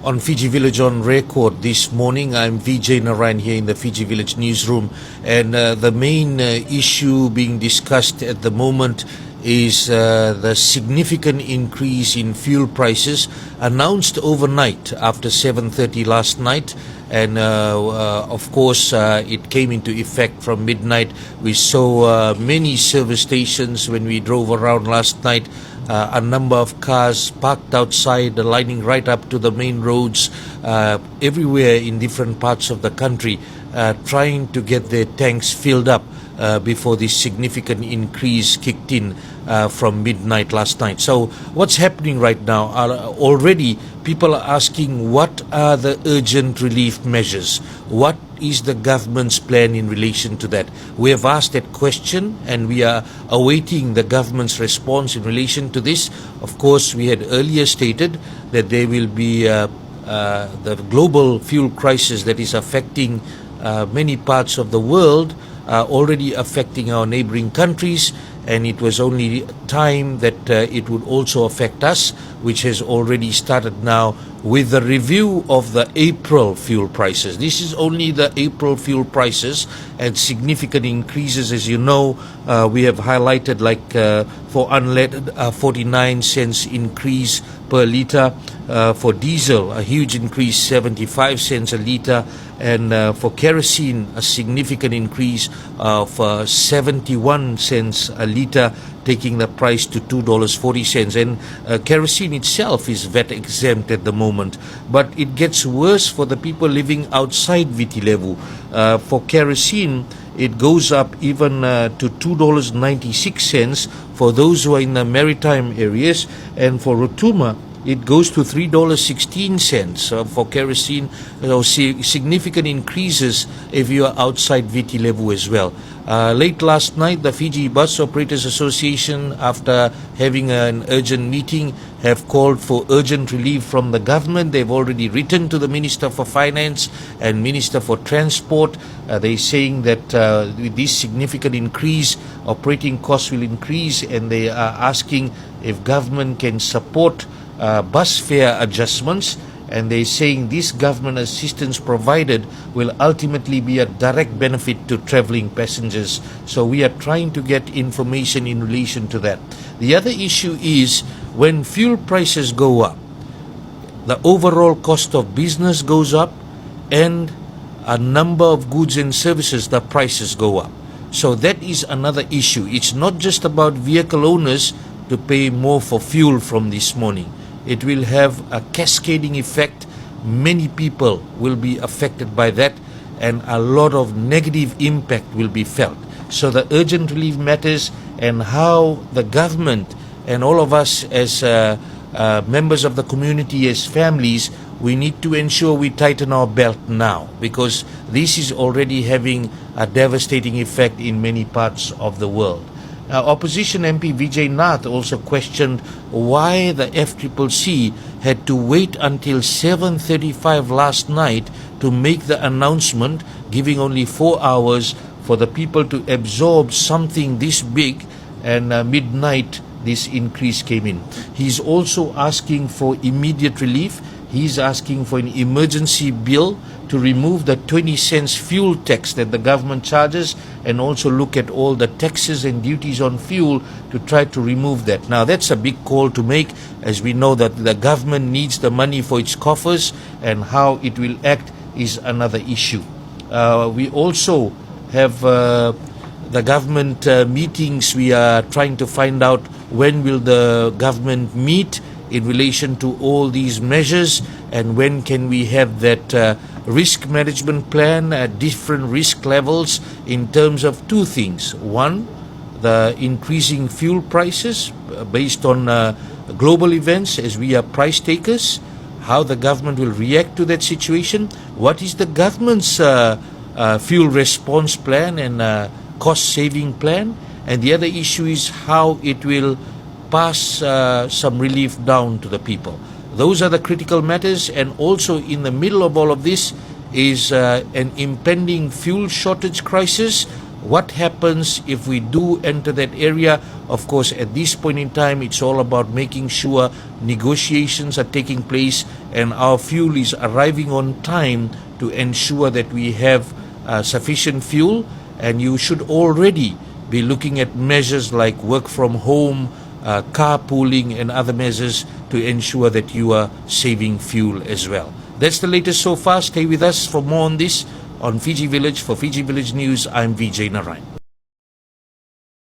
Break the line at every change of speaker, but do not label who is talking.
On Fiji Village on Record this morning. I'm Vijay Narayan here in the Fiji Village newsroom, and the main issue being discussed at the moment is the significant increase in fuel prices announced overnight after 7:30 last night, and of course it came into effect from midnight. We saw many service stations when we drove around last night. A number of cars parked outside, lining right up to the main roads everywhere in different parts of the country, trying to get their tanks filled up before this significant increase kicked in from midnight last night. So what's happening right now? Already people are asking, what are the urgent relief measures? What is the government's plan in relation to that? We have asked that question, and we are awaiting the government's response in relation to this. Of course, we had earlier stated that there will be the global fuel crisis that is affecting many parts of the world, already affecting our neighboring countries, and it was only time that it would also affect us, which has already started now with the review of the April fuel prices. This is only the April fuel prices, and significant increases, as you know. We have highlighted, like for unleaded, 49 cents increase per litre. For diesel, a huge increase, 75 cents a litre, and for kerosene, a significant increase of 71 cents a litre, taking the price to $2.40. And kerosene itself is VAT exempt at the moment, but it gets worse for the people living outside Viti Levu. For kerosene, it goes up even to $2.96 for those who are in the maritime areas, and for Rotuma, it goes to $3.16 for kerosene. So significant increases if you are outside Viti Levu as well. Late last night, the Fiji Bus Operators Association, after having an urgent meeting, have called for urgent relief from the government. They've already written to the Minister for Finance and Minister for Transport. They're saying that with this significant increase, operating costs will increase, and they are asking if government can support bus fare adjustments, and they're saying this government assistance provided will ultimately be a direct benefit to travelling passengers. So we are trying to get information in relation to that. The other issue is, when fuel prices go up, the overall cost of business goes up, and a number of goods and services, the prices go up. So that is another issue. It's not just about vehicle owners to pay more for fuel from this morning. It will have a cascading effect. Many people will be affected by that, and a lot of negative impact will be felt. So the urgent relief matters, and how the government and all of us as members of the community, as families, we need to ensure we tighten our belt now, because this is already having a devastating effect in many parts of the world. Opposition MP Vijay Narayan also questioned why the FCCC had to wait until 7:35 last night to make the announcement, giving only 4 hours for the people to absorb something this big, and midnight this increase came in. He's also asking for immediate relief. He's asking for an emergency bill to remove the 20 cents fuel tax that the government charges, and also look at all the taxes and duties on fuel to try to remove that. Now, that's a big call to make, as we know that the government needs the money for its coffers, and how it will act is another issue. We also have the government meetings. We are trying to find out when will the government meet in relation to all these measures, and when can we have that risk management plan at different risk levels in terms of two things. One, the increasing fuel prices based on global events, as we are price takers, how the government will react to that situation, what is the government's fuel response plan and cost saving plan, and the other issue is how it will pass some relief down to the people. Those are the critical matters, and also in the middle of all of this is an impending fuel shortage crisis, What happens if we do enter that area? Of course, at this point in time, it's all about making sure negotiations are taking place and our fuel is arriving on time to ensure that we have sufficient fuel. And you should already be looking at measures like work from home, carpooling, and other measures to ensure that you are saving fuel as well. That's the latest so far. Stay with us for more on this on Fiji Village. For Fiji Village News, I'm Vijay Narayan.